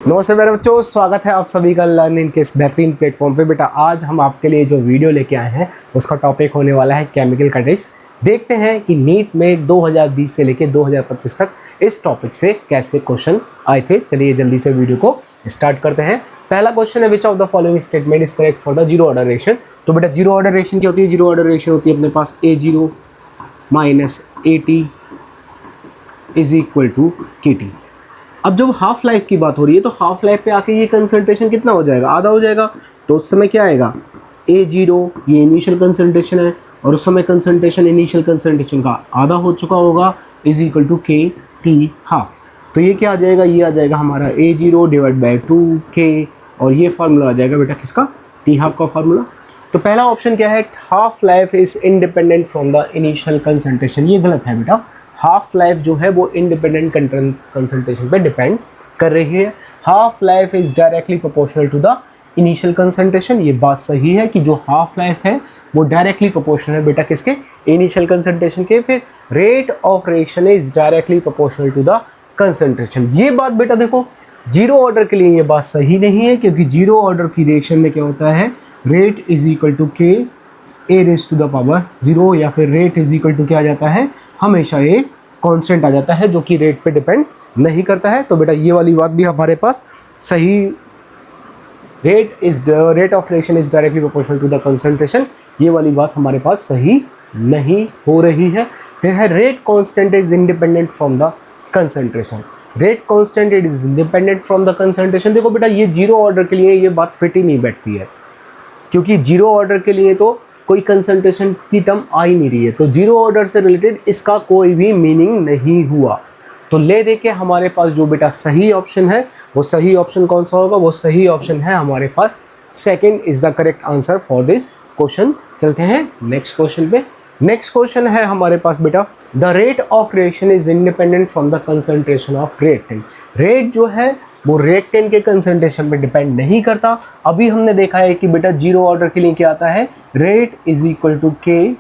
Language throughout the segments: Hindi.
नमस्ते मेरे बच्चों, स्वागत है आप सभी का लर्निंग के इस बेहतरीन प्लेटफॉर्म पे। बेटा आज हम आपके लिए जो वीडियो लेके आए हैं उसका टॉपिक होने वाला है केमिकल कैटालिस्ट। देखते हैं कि नीट में 2020 से लेके 2025 तक इस टॉपिक से कैसे क्वेश्चन आए थे। चलिए जल्दी से वीडियो को स्टार्ट करते हैं। पहला क्वेश्चन है, which of the following statement is correct for the zero order reaction. तो बेटा जीरो ऑर्डर रिएक्शन क्या होती है? जीरो ऑर्डर रिएक्शन होती है अपने पास A0 minus AT is equal to KT। अब जब हाफ लाइफ की बात हो रही है तो हाफ लाइफ पे आके ये कंसंट्रेशन कितना हो जाएगा? आधा हो जाएगा। तो उस समय क्या आएगा? A0 ये इनिशियल कंसंट्रेशन है और उस समय कंसंट्रेशन इनिशियल कंसंट्रेशन का आधा हो चुका होगा is equal to KT half. तो ये क्या आ जाएगा? ये आ जाएगा हमारा A0 डिवाइड बाई 2K और ये फार्मूला आ जाएगा बेटा किसका? T हाफ का फार्मूला। तो पहला ऑप्शन क्या है? Half life is independent from the initial concentration. ये गलत है बेटा। हाफ लाइफ जो है वो इंडिपेंडेंट कंसंट्रेशन पे डिपेंड कर रही है। Half life is directly proportional to the initial concentration. ये बात सही है कि जो हाफ लाइफ है वो डायरेक्टली प्रोपोर्शनल है बेटा किसके? इनिशियल कंसंट्रेशन के। फिर rate of reaction is directly proportional to the concentration. ये बात बेटा देखो जीरो ऑर्डर के लिए ये बात सही नहीं है, क्योंकि जीरो ऑर्डर की रिएक्शन में क्या होता है? Rate is equal to K A raise to the power 0, या फिर रेट इज इक्वल टू क्या आ जाता है? हमेशा एक कांस्टेंट आ जाता है जो कि रेट पे डिपेंड नहीं करता है। तो बेटा ये वाली बात भी हमारे पास सही, rate of reaction is directly proportional to the concentration, ये वाली बात हमारे पास सही नहीं हो रही है। फिर है rate constant is independent from the concentration. Rate constant is independent from the concentration. देखो बेटा ये जीरो ऑर्डर के लिए ये बात फिट ही नहीं बैठती है, क्योंकि जीरो ऑर्डर के लिए तो कोई कंसंट्रेशन की टर्म आ ही नहीं रही है, तो जीरो ऑर्डर से रिलेटेड इसका कोई भी मीनिंग नहीं हुआ। तो ले दे के हमारे पास जो बेटा सही ऑप्शन है वो सही ऑप्शन कौन सा होगा? वो सही ऑप्शन है हमारे पास second is the correct answer for this question. चलते हैं नेक्स्ट क्वेश्चन पे। नेक्स्ट क्वेश्चन है हमारे पास बेटा, the rate of reaction is independent from the concentration of reactant. Rate जो है वो रिएक्टेंट के कंसंट्रेशन पे डिपेंड नहीं करता। अभी हमने देखा है कि बेटा जीरो ऑर्डर के लिए क्या आता है? Rate is equal to K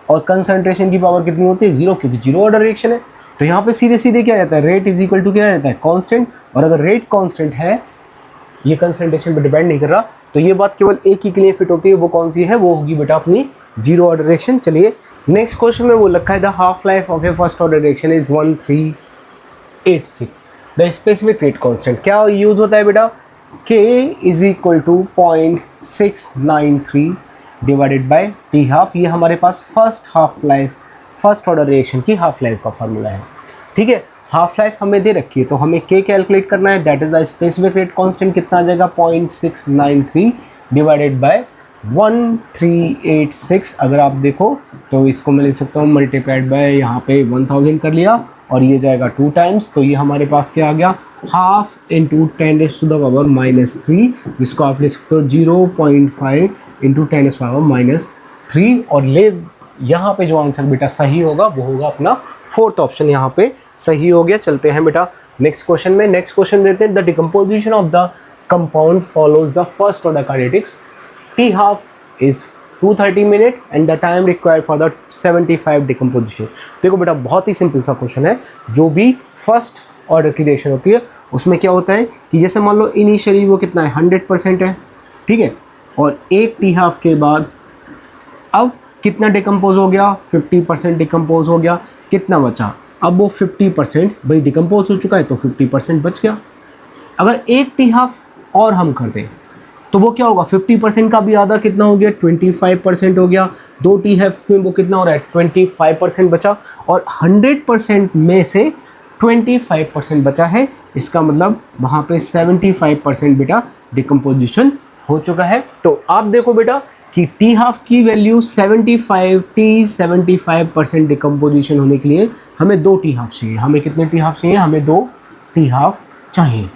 और कंसंट्रेशन की पावर कितनी होती है? 0, क्योंकि जीरो ऑर्डर रिएक्शन है। तो यहाँ पे सीधे सीधे क्या आता है? रेट इज इक्वल टू क्या आता है? कांस्टेंट। और अगर रेट कांस्टेंट है, ये कंसंट्रेशन पे डिपेंड नहीं कर रहा, तो ये बात केवल एक ही के लिए फिट होती है। वो कौन सी है? वो होगी बेटा अपनी जीरो ऑर्डर रिएक्शन। चलिए नेक्स्ट क्वेश्चन में वो लिखा है, the half life of a first order reaction is 1386। The specific rate constant क्या यूज होता है बेटा? K is equal to 0.693 divided by T half. ये हमारे पास फर्स्ट ऑर्डर रिएक्शन की हाफ लाइफ का फार्मूला है। ठीक है, हाफ लाइफ हमें दे रखी है तो हमें K कैलकुलेट करना है। That is the specific rate constant. कितना आ जाएगा? 0.693 डिवाइडेड बाय 1386। अगर आप देखो तो इसको मैं लिख सकता हूँ मल्टीप्लाइड बाय यहाँ पे 1000 कर लिया और ये जाएगा 2 टाइम्स, तो ये हमारे पास क्या आ गया? Half into 10 to the power -3, जिसको आप ले सकते हो 0.5 इंटू 10 पावर -3। और ले यहाँ पे जो आंसर बेटा सही होगा वो होगा अपना फोर्थ ऑप्शन, यहाँ पे सही हो गया। चलते हैं बेटा नेक्स्ट क्वेश्चन में। नेक्स्ट क्वेश्चन देते हैं, the decomposition of the compound follows the first order kinetics. T half is 230 minute and the time required for the 75 decomposition. देखो बेटा बहुत ही सिंपल सा क्वेश्चन है। जो भी फर्स्ट ऑर्डर की रिएक्शन होती है उसमें क्या होता है कि जैसे मान लो इनिशियली वो कितना है? 100% है, ठीक है, और एक T हाफ के बाद अब कितना डिकम्पोज हो गया? 50% डिकम्पोज हो गया। कितना बचा? अब वो 50% भाई डिकम्पोज हो चुका है तो 50% बच गया। अगर एक T हाफ और हम कर दें तो वो क्या होगा? 50% का भी आधा कितना हो गया? 25% हो गया। 2 T हाफ में वो कितना हो रहा है? 25% बचा और 100% में से 25% बचा है। इसका मतलब वहाँ पे 75% बेटा डिकम्पोजिशन हो चुका है। तो आप देखो बेटा कि T हाफ की वैल्यू 75% डिकम्पोजिशन होने के लिए हमें 2 T हाफ चाहिए। हमें कितने T हाफ चाहिए? हमें 2 T हाफ चाहिए।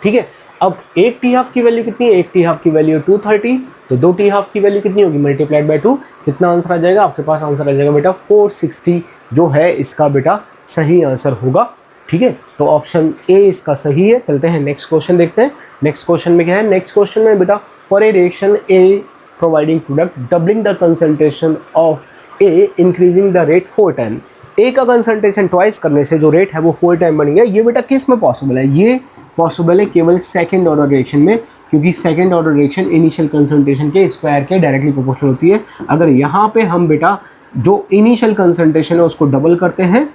ठीक है, अब एक T हाफ की वैल्यू कितनी है? एक T हाफ की वैल्यू 230, तो 2 T हाफ की वैल्यू कितनी होगी? Multiplied by 2। कितना आंसर आ जाएगा आपके पास? आंसर आ जाएगा बेटा 460, जो है इसका बेटा सही आंसर होगा। ठीक है, तो ऑप्शन ए इसका सही है। चलते हैं नेक्स्ट क्वेश्चन देखते हैं। नेक्स्ट क्वेश्चन में क्या है? नेक्स्ट क्वेश्चन में बेटा, for a reaction A providing product doubling the concentration of A increasing the rate 4 time, A का कंसंट्रेशन ट्वाइस करने से जो रेट है वो 4 टाइम बन गया। ये बेटा किस में पॉसिबल है? ये पॉसिबल है केवल सेकंड ऑर्डर रिएक्शन में, क्योंकि second order reaction initial concentration के स्क्वायर के डायरेक्टली प्रोपोर्शनल होती है। अगर यहाँ पे हम बेटा जो इनिशियल कंसंट्रेशन है उसको डबल करते हैं,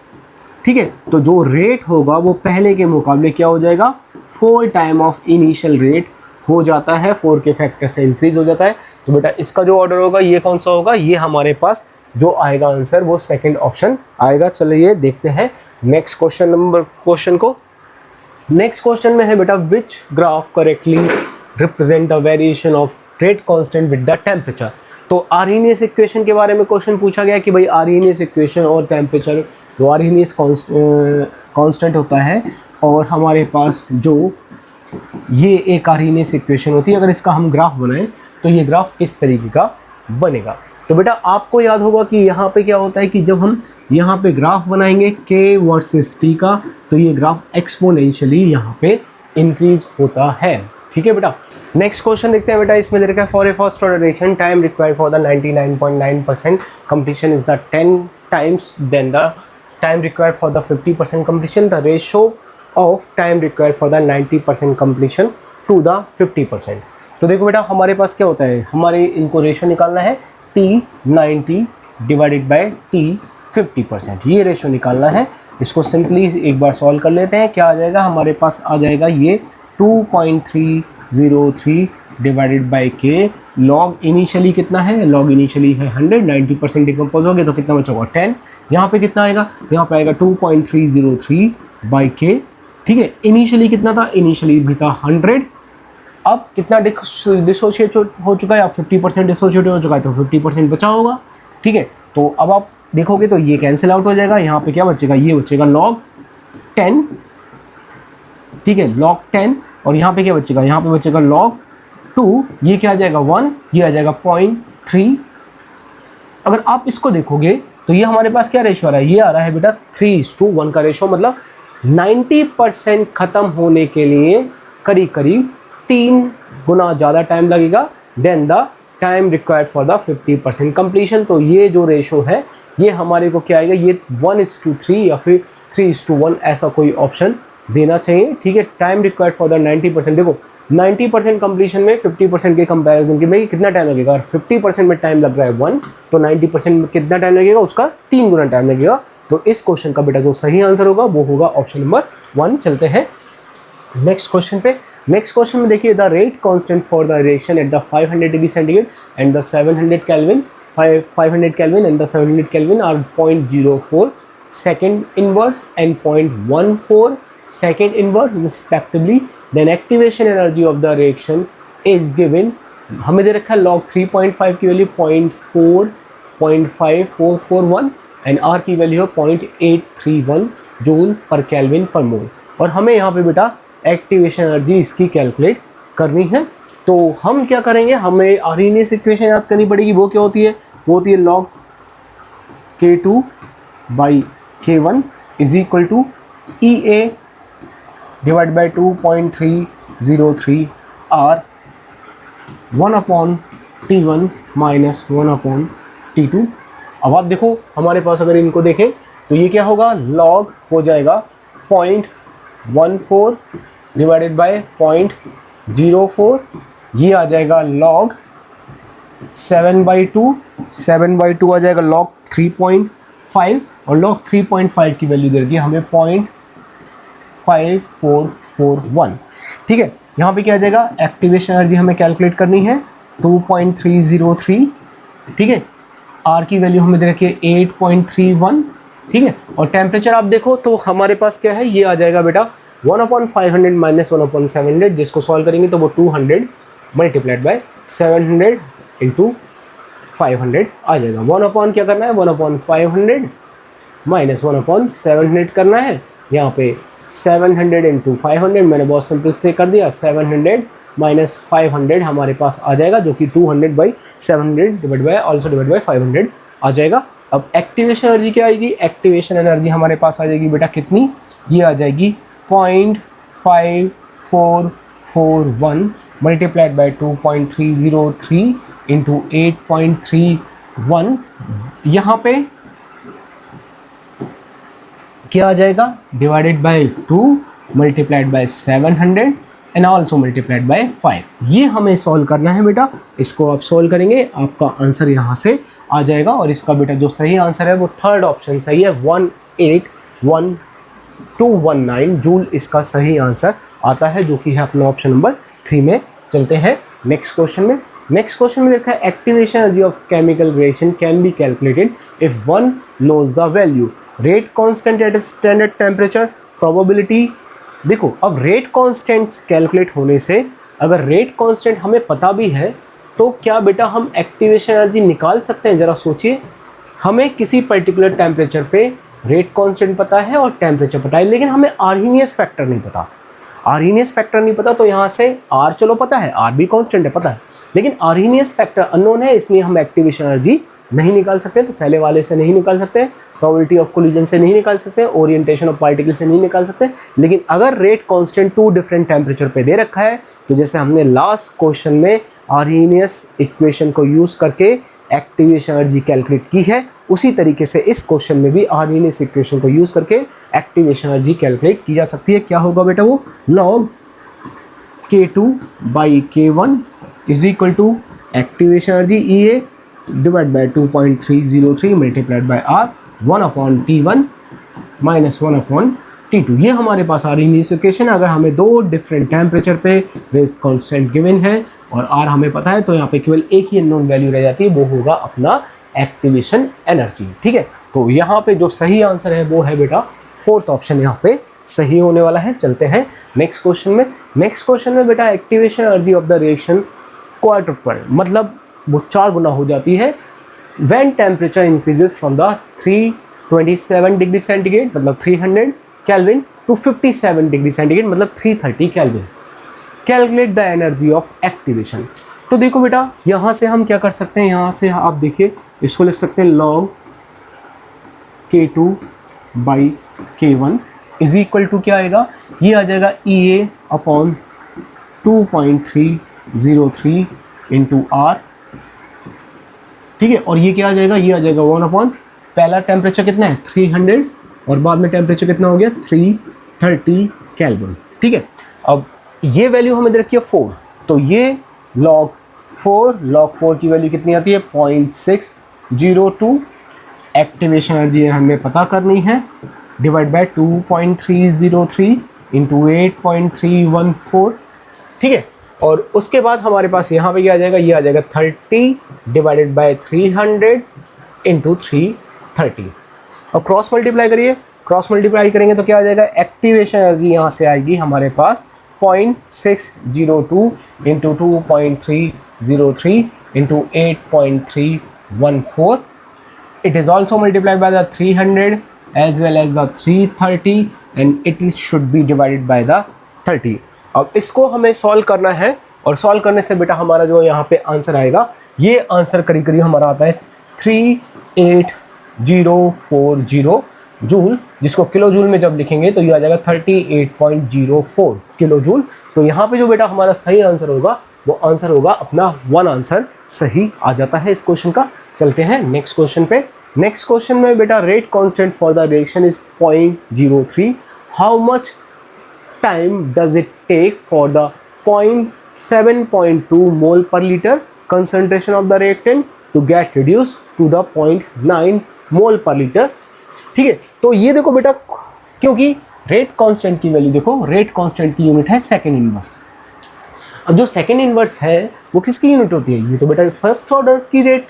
ठीक है, तो जो रेट होगा वो पहले के मुकाबले क्या हो जाएगा? 4 टाइम ऑफ इनिशियल रेट हो जाता है, 4 के फैक्टर से इंक्रीज हो जाता है। तो बेटा इसका जो ऑर्डर होगा ये कौन सा होगा? ये हमारे पास जो आएगा आंसर वो सेकंड ऑप्शन आएगा। चलिए देखते हैं नेक्स्ट क्वेश्चन को। नेक्स्ट क्वेश्चन में है बेटा which graph correctly represent the variation of rate constant with the temperature. तो आर्हेनियस इक्वेशन के बारे में क्वेश्चन पूछा गया कि भाई आर्हेनियस इक्वेशन और टेम्परेचर, जो आर्हेनियस कांस्टेंट होता है और हमारे पास जो ये एक आर्हेनियस इक्वेशन होती है, अगर इसका हम ग्राफ बनाएं तो ये ग्राफ किस तरीके का बनेगा। तो बेटा आपको याद होगा कि यहाँ पे क्या होता है कि जब हम यहाँ पे ग्राफ बनाएंगे k वर्सेस t का, तो ये ग्राफ एक्सपोनेंशियली यहाँ पे इंक्रीज होता है। ठीक है बेटा, नेक्स्ट क्वेश्चन देखते हैं बेटा। इसमें दे रखा है for a first order reaction time required for the 99.9% completion is the 10 times than the time required for the 50% completion. The ratio of time required for the 90% completion to the 50%। तो देखो बेटा हमारे पास क्या होता है, हमारे इनको रेशो निकालना है T90 डिवाइडेड बाय T50%, ये रेशो निकालना है। इसको सिंपली एक बार सॉल्व कर लेते हैं। क्या आ जाएगा? हमारे पास आ जाएगा ये 2.303 डिवाइडेड बाई के। लॉग इनिशियली कितना है? लॉग इनिशियली है 100, 90% डिकम्पोज हो गया तो कितना बचा होगा 10। यहाँ पे कितना आएगा? यहाँ पे आएगा 2.303 बाई के। ठीक है, इनिशियली कितना था? इनिशियली भी था 100। अब कितना डिसोशिएट हो चुका है? अब 50% डिसोशिएट हो चुका है तो 50% बचा होगा। ठीक है, तो अब आप देखोगे तो ये कैंसिल आउट हो जाएगा। यहाँ पे क्या बचेगा? ये बचेगा log 10। ठीक है, log 10। और यहाँ पे क्या बचेगा? यहाँ पे बचेगा log 2। ये क्या आ जाएगा? 1। ये आ जाएगा 0.3। अगर आप इसको देखोगे तो ये हमारे पास क्या रेशो आ रहा है? ये आ रहा है बेटा 3:1 का रेशो। मतलब 90% ख़त्म होने के लिए करीब करीब 3 गुना ज़्यादा टाइम लगेगा than the time required for the 50% completion. तो ये जो रेशो है ये हमारे को क्या आएगा? ये 1:3 या फिर 3:1 ऐसा कोई ऑप्शन देना चाहिए। ठीक है, टाइम रिक्वायर्ड फॉर द 90%। देखो 90% कंप्लीशन में 50% के कंपैरिजन के में कितना टाइम लगेगा? और 50% में टाइम लग रहा है 1, तो 90% में कितना टाइम लगेगा? उसका 3 गुना टाइम लगेगा। तो इस क्वेश्चन का बेटा जो सही आंसर होगा वो होगा ऑप्शन नंबर 1। चलते हैं नेक्स्ट क्वेश्चन पे। नेक्स्ट क्वेश्चन में देखिए the rate constant for the reaction at the 500 degree centigrade and the 700 kelvin 500 kelvin and the 700 kelvin are 0.04 second inverse and 0.14 second inverse respectively, then activation energy of the reaction is given। हमें दे रखा है log 3.5 की वैल्यू 0.5441 एंड R की वैल्यू है 0.831 जूल पर केल्विन पर मोल। और हमें यहाँ पे बेटा एक्टिवेशन एनर्जी इसकी कैलकुलेट करनी है। तो हम क्या करेंगे? हमें आर्हेनियस इक्वेशन याद करनी पड़ेगी। वो क्या होती है? वो होती है log K2 by K1 is equal to EA divide by 2.303 R 1/T1 minus 1/T2। अब आप देखो हमारे पास अगर इनको देखें तो ये क्या होगा? लॉग हो जाएगा 0.14 डिवाइडेड बाई 0.04। ये आ जाएगा लॉग 7/2। 7/2 आ जाएगा लॉग 3.5 और लॉग 3.5 की वैल्यू दे रखी है हमें 0.5441। ठीक है, यहाँ पे क्या आ जाएगा? एक्टिवेशन एनर्जी हमें कैलकुलेट करनी है 2.303। ठीक है, आर की वैल्यू हमें दे रखी है 8.31। ठीक है, और टेम्परेचर आप देखो तो हमारे पास क्या है? ये आ जाएगा बेटा 1/500 माइनस 1/700। जिसको सॉल्व करेंगे तो वो 200 मल्टीप्लाइड बाय 700 इंटू 500 आ जाएगा। 1/, क्या करना है? 1/500 माइनस 1/700 करना है। यहाँ पे 700 इंटू 500 मैंने बहुत सिंपल से कर दिया। 700 माइनस 500 हमारे पास आ जाएगा जो कि 200/700 divide by also divide by 500 आ जाएगा। अब एक्टिवेशन एनर्जी क्या आएगी? एक्टिवेशन एनर्जी हमारे पास आ जाएगी बेटा कितनी? ये आ जाएगी 0.5441 मल्टीप्लाइड बाय 2.303 इंटू 8.31 1, यहाँ पे क्या आ जाएगा, divided by 2 multiplied by 700 and also multiplied by 5। ये हमें सॉल्व करना है बेटा। इसको आप सॉल्व करेंगे, आपका आंसर यहाँ से आ जाएगा। और इसका बेटा जो सही आंसर है वो थर्ड ऑप्शन सही है, 1811219 जूल इसका सही आंसर आता है, जो कि है अपना ऑप्शन नंबर 3 में। चलते हैं नेक्स्ट क्वेश्चन में। नेक्स्ट क्वेश्चन में देखा है activation energy of chemical reaction can be calculated if one knows the value, rate constant at standard temperature, probability. देखो अब रेट कांस्टेंट कैलकुलेट होने से, अगर रेट कांस्टेंट हमें पता भी है तो क्या बेटा हम एक्टिवेशन एनर्जी निकाल सकते हैं? ज़रा सोचिए, हमें किसी पर्टिकुलर टेम्परेचर पे रेट कांस्टेंट पता है और टेम्परेचर पता है, लेकिन हमें आर्हीनियस फैक्टर नहीं पता। आर्हीनियस फैक्टर नहीं पता तो यहाँ से आर चलो पता है, आर भी कांस्टेंट है पता है, लेकिन आर्हीनियस फैक्टर अननोन है, इसलिए हम एक्टिवेशन एनर्जी नहीं निकाल सकते। तो पहले वाले से नहीं निकाल सकते, प्रोबेबिलिटी ऑफ कोलिजन से नहीं निकाल सकते, ओरिएंटेशन ऑफ पार्टिकल से नहीं निकाल सकते। लेकिन अगर रेट कांस्टेंट 2 डिफरेंट टेम्परेचर पे दे रखा है, तो जैसे हमने लास्ट क्वेश्चन में आर्हीनियस इक्वेशन को यूज़ करके एक्टिवेशन एनर्जी कैलकुलेट की है, उसी तरीके से इस क्वेश्चन में भी आर्हीनियस इक्वेशन को यूज़ करके एक्टिवेशन एनर्जी कैलकुलेट की जा सकती है। क्या होगा बेटा वो, log K2 by K1 is equal to activation energy EA divide by 2.303 multiplied by R 1/T1 minus 1/T2। ये हमारे पास आर्हीनियस इक्वेशन। अगर हमें 2 डिफरेंट टेम्परेचर पे रेट कांस्टेंट गिवन है और R हमें पता है, तो यहाँ पे केवल एक ही अननोन वैल्यू रह जाती है, वो होगा अपना एक्टिवेशन एनर्जी। ठीक है, तो यहाँ पे जो सही आंसर है वो है बेटा फोर्थ ऑप्शन, यहाँ पे सही होने वाला है। चलते हैं नेक्स्ट क्वेश्चन में। नेक्स्ट क्वेश्चन में बेटा activation energy of the reaction quadruple, मतलब वो 4 गुना हो जाती है when temperature increases from the 327 degree centigrade मतलब 300 केल्विन टू 57 डिग्री सेंटीग्रेड मतलब 330 kelvin. Calculate the energy of activation. तो देखो बेटा यहाँ से हम क्या कर सकते हैं, यहाँ से आप देखिए इसको लिख सकते हैं log K2 by K1 is equal to क्या आएगा, ये आ जाएगा EA अपॉन 2.303 इंटू R। ठीक है, और ये क्या आ जाएगा, ये आ जाएगा 1/, पहला टेम्परेचर कितना है 300 और बाद में टेम्परेचर कितना हो गया 330 केल्विन। ठीक है, अब ये वैल्यू हमें दे रखी है 4, तो ये log 4 की वैल्यू कितनी आती है 0.602। एक्टिवेशन एनर्जी हमें पता करनी है, डिवाइड बाय 2.303 इंटू 8.314। ठीक है, और उसके बाद हमारे पास यहाँ पे क्या आ जाएगा, ये आ जाएगा 30 डिवाइडेड बाय 300 इंटू 330। और क्रॉस मल्टीप्लाई करिए, क्रॉस मल्टीप्लाई करेंगे तो क्या आ जाएगा, एक्टिवेशन एनर्जी यहाँ से आएगी हमारे पास 0.602 into 2.303 into 8.314। It is also multiplied by the 300 as well as the 330 and it should be divided by the 30। अब इसको हमें सॉल्व करना है और सॉल्व करने से बेटा हमारा जो यहाँ पे आंसर आएगा, ये आंसर करीब करीब हमारा आता है 38040 जूल, जिसको किलो जूल में जब लिखेंगे तो ये आ जाएगा 38.04 किलो जूल। तो यहाँ पे जो बेटा हमारा सही आंसर होगा वो आंसर होगा अपना 1 आंसर सही आ जाता है इस क्वेश्चन का। चलते हैं नेक्स्ट क्वेश्चन पे। नेक्स्ट क्वेश्चन में बेटा rate constant for the reaction is 0.03। How much time does it take for the 7.2 mole per litre concentration of the reactant to get reduce to the 0.9 mole per litre. ठीक है, तो ये देखो बेटा, क्योंकि रेट कांस्टेंट की वैल्यू देखो, रेट कांस्टेंट की यूनिट है सेकंड इनवर्स। अब जो सेकंड इनवर्स है वो किसकी यूनिट होती है, ये तो बेटा फर्स्ट ऑर्डर की रेट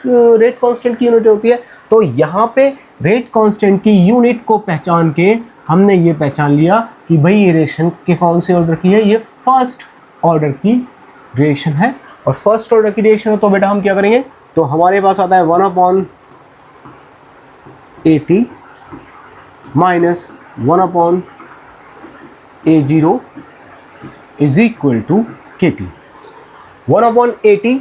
कांस्टेंट की यूनिट होती है। तो यहाँ पे रेट कांस्टेंट की यूनिट को पहचान के हमने ये पहचान लिया कि भाई ये रिएक्शन के कौन से ऑर्डर की है, ये फर्स्ट ऑर्डर की रिएक्शन है। और फर्स्ट ऑर्डर की रिएक्शन है तो बेटा हम क्या करेंगे, तो हमारे पास आता है 1/80 minus 1/A0 is equal to KT। 1/80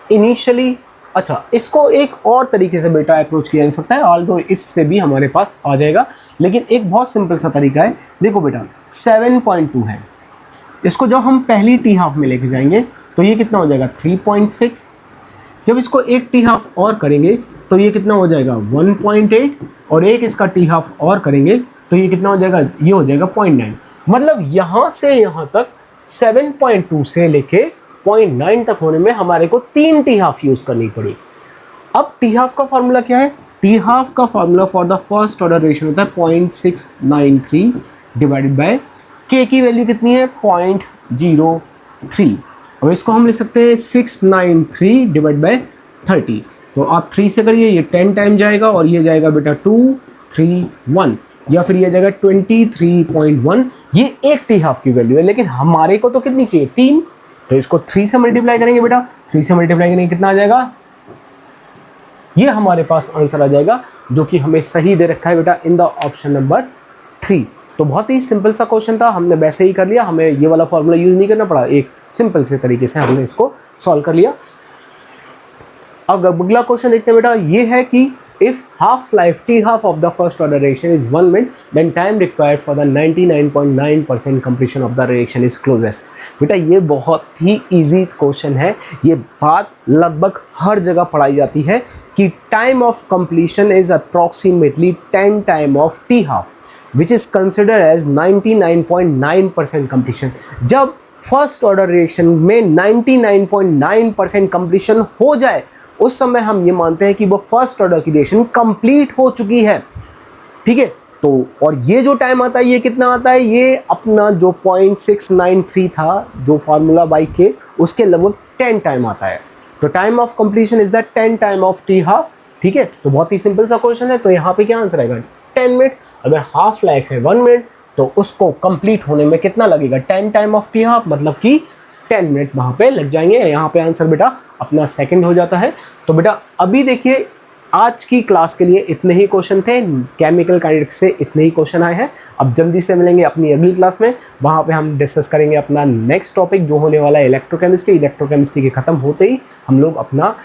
initially, अच्छा इसको एक और तरीके से बेटा अप्रोच किया जा सकता है, ऑल्दो इससे भी हमारे पास आ जाएगा, लेकिन एक बहुत सिंपल सा तरीका है। देखो बेटा 7.2 है, इसको जब हम पहली टी हाफ में लेके जाएंगे तो ये कितना हो जाएगा 3.6। जब इसको एक टी हाफ और करेंगे तो ये कितना हो जाएगा 1.8, और एक इसका टी हाफ और करेंगे तो ये कितना हो जाएगा, ये हो जाएगा 0.9। मतलब यहाँ से यहाँ तक 7.2 से लेके 0.9 तक होने में हमारे को 3 टी हाफ यूज़ करनी पड़ी। अब टी हाफ का फॉर्मूला क्या है, टी हाफ का formula for the first order reaction होता है 0.693 डिवाइडेड बाय के की वैल्यू कितनी है 0.03। अब इसको हम लिख सकते हैं 693 डिवाइड बाय 30। तो आप 3 से करिए, ये 10 टाइम जाएगा और ये जाएगा बेटा 231, या फिर ये जाएगा 23.1। ये एक टी हाफ की वैल्यू है, लेकिन हमारे को तो कितनी चाहिए 3, तो इसको 3 से मल्टीप्लाई करेंगे बेटा, 3 से मल्टीप्लाई करेंगे कितना आ जाएगा, ये हमारे पास आंसर आ जाएगा जो कि हमें सही दे रखा है बेटा इन द ऑप्शन नंबर 3। तो बहुत ही सिंपल सा क्वेश्चन था, हमने वैसे ही कर लिया, हमें ये वाला फॉर्मूला यूज नहीं करना पड़ा, एक सिंपल से तरीके से हमने इसको सॉल्व कर लिया। अब अगला क्वेश्चन देखते हैं बेटा, ये है कि if half life t half of the first order reaction is 1 minute then time required for the 99.9% completion of the reaction is closest. बेटा ये बहुत ही इजी क्वेश्चन है, ये बात लगभग हर जगह पढ़ाई जाती है कि time of completion is approximately 10 time of t half which is considered as 99.9% completion. जब फर्स्ट ऑर्डर रिएक्शन में 99.9% कंप्लीशन हो जाए उस समय हम ये मानते हैं कि वो फर्स्ट ऑर्डर की रिएक्शन कंप्लीट हो चुकी है, ठीक है। तो और ये जो टाइम आता है ये कितना आता है, ये अपना जो 0.693 था जो फार्मूला बाई के, उसके लगभग 10 टाइम आता है। तो time of completion is the 10 time of t half, ठीक है। तो बहुत ही सिंपल सा क्वेश्चन है, तो यहाँ पे क्या आंसर आएगा 10 मिनट। अगर हाफ लाइफ है 1 मिनट तो उसको कंप्लीट होने में कितना लगेगा 10 टाइम ऑफ टी हाफ, मतलब कि 10 मिनट वहाँ पे लग जाएंगे। यहाँ पे आंसर बेटा अपना सेकंड हो जाता है। तो बेटा अभी देखिए आज की क्लास के लिए इतने ही क्वेश्चन थे, केमिकल काइनेटिक्स से इतने ही क्वेश्चन आए हैं। अब जल्दी से मिलेंगे अपनी अगली क्लास में, वहाँ पे हम डिस्कस करेंगे अपना नेक्स्ट टॉपिक जो होने वाला है इलेक्ट्रोकेमिस्ट्री। इलेक्ट्रोकेमिस्ट्री के ख़त्म होते ही हम लोग अपना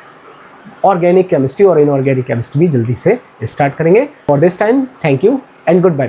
ऑर्गेनिक केमिस्ट्री और इनऑर्गेनिक केमिस्ट्री भी जल्दी से स्टार्ट करेंगे। For this time thank you and good bye.